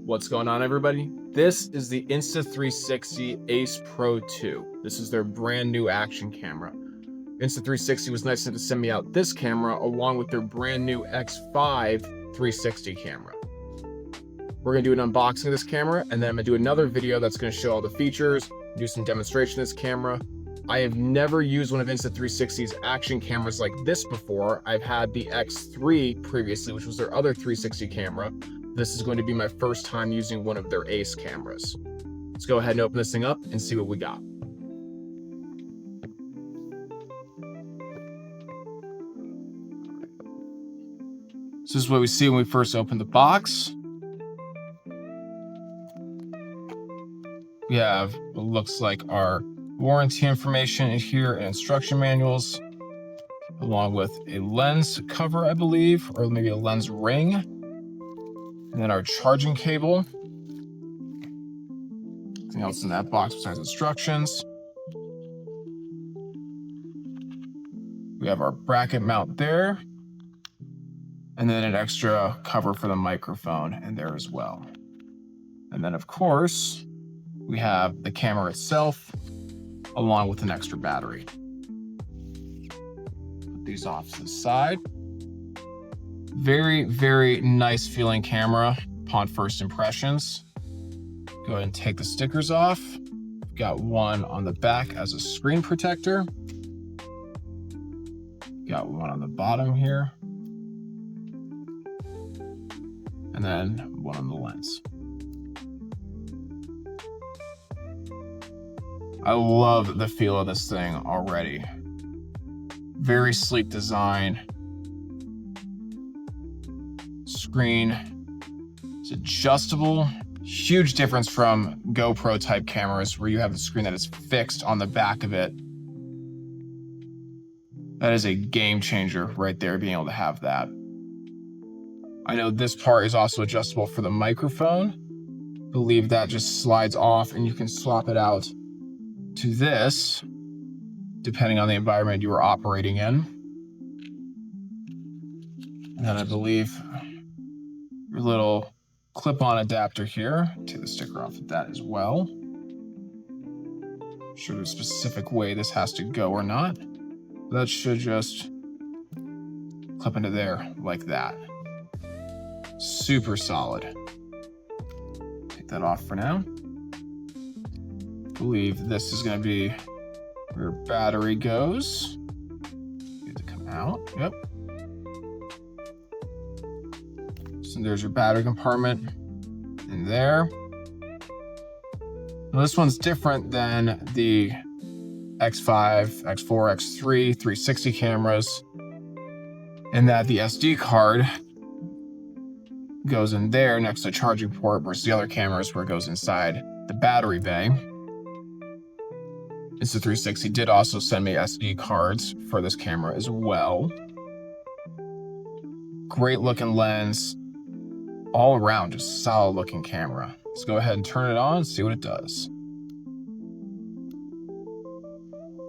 What's going on, everybody? This is the Insta360 Ace Pro 2. This is their brand new action camera. Insta360 was nice enough to send me out this camera along with their brand new X5 360 camera. We're going to do an unboxing of this camera, and then I'm going to do another video that's going to show all the features, do some demonstration of this camera. I have never used one of Insta360's action cameras like this before. I've had the X3 previously, which was their other 360 camera. This is going to be my first time using one of their Ace cameras. Let's go ahead and open this thing up and see what we got. This is what we see when we first open the box. We have what looks like our warranty information in here and instruction manuals, along with a lens cover, I believe, or maybe a lens ring, and then our charging cable. Anything else in that box besides instructions? We have our bracket mount there, and then an extra cover for the microphone in there as well. And then, of course, we have the camera itself, along with an extra battery. Put these off to the side. Very, very nice feeling camera upon first impressions. Go ahead and take the stickers off. We've got one on the back as a screen protector. Got one on the bottom here. And then one on the lens. I love the feel of this thing already. Very sleek design. Screen is adjustable. Huge difference from GoPro type cameras where you have the screen that is fixed on the back of it. That is a game changer right there, being able to have that. I know this part is also adjustable for the microphone. I believe that just slides off and you can swap it out to this, depending on the environment you are operating in. And then I believe your little clip-on adapter here. Take the sticker off of that as well. I'm sure there's a specific way this has to go or not. That should just clip into there like that. Super solid. Take that off for now. I believe this is going to be where battery goes. Need to come out. Yep. So there's your battery compartment in there. Now this one's different than the X5, X4, X3, 360 cameras, in that the SD card goes in there next to the charging port versus the other cameras where it goes inside the battery bay. Insta360 did also send me SD cards for this camera as well. Great looking lens. All around, just solid looking camera. Let's go ahead and turn it on and see what it does.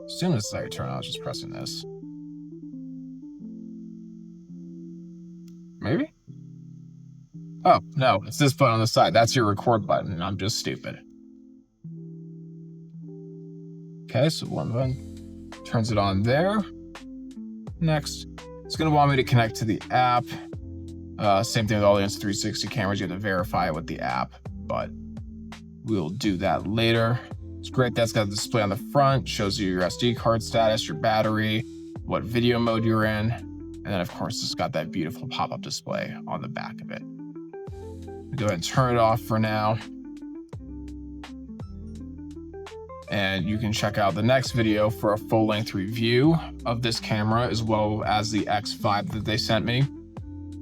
As soon as I turn it on, I was just pressing this. Maybe? Oh, no, it's this button on the side. That's your record button, and I'm just stupid. Okay, so one button turns it on there. Next, it's going to want me to connect to the app. Same thing with all the Insta360 cameras. You have to verify it with the app, but we'll do that later. It's great. That's got a display on the front, shows you your SD card status, your battery, what video mode you're in, and then of course it's got that beautiful pop-up display on the back of it. Go ahead and turn it off for now. And you can check out the next video for a full-length review of this camera, as well as the X5 that they sent me.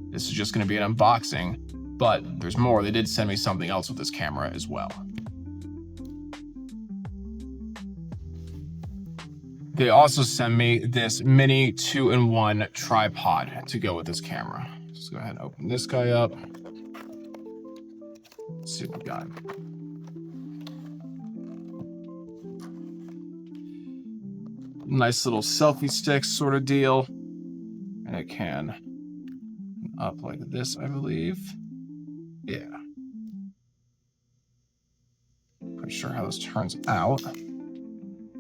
This is just going to be an unboxing, but there's more. They did send me something else with this camera as well. They also sent me this mini 2-in-1 tripod to go with this camera. Let's go ahead and open this guy up. Let's see what we got. Nice little selfie stick sort of deal. And it can up like this, I believe. Yeah. quite sure how this turns out.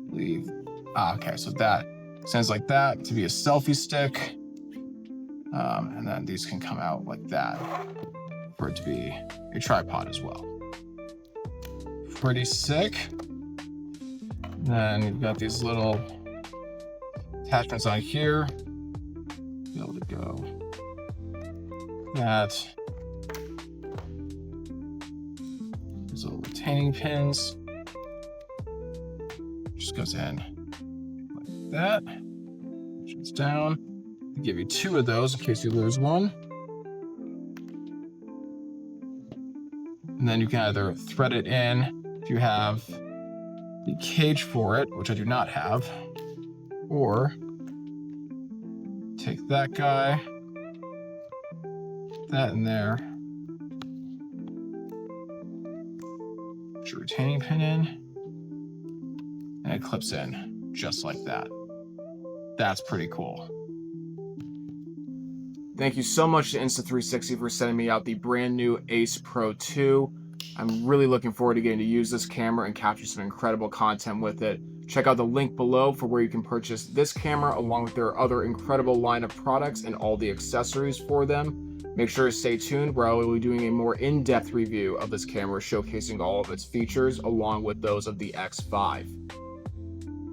Leave. Okay, so that extends like that to be a selfie stick. And then these can come out like that for it to be a tripod as well. Pretty sick. Then you've got these little attachments on here. Be able to go that. These little retaining pins. Just goes in like that. Pushes down. I'll give you 2 of those in case you lose one. And then you can either thread it in if you have the cage for it, which I do not have, or take that guy, that in there, put your retaining pin in, and it clips in just like that. That's pretty cool. Thank you so much to Insta360 for sending me out the brand new Ace Pro 2. I'm really looking forward to getting to use this camera and capture some incredible content with it. Check out the link below for where you can purchase this camera along with their other incredible line of products and all the accessories for them. Make sure to stay tuned where I will be doing a more in-depth review of this camera showcasing all of its features along with those of the X5.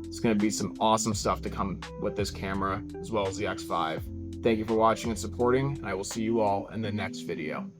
It's going to be some awesome stuff to come with this camera as well as the X5. Thank you for watching and supporting, and I will see you all in the next video.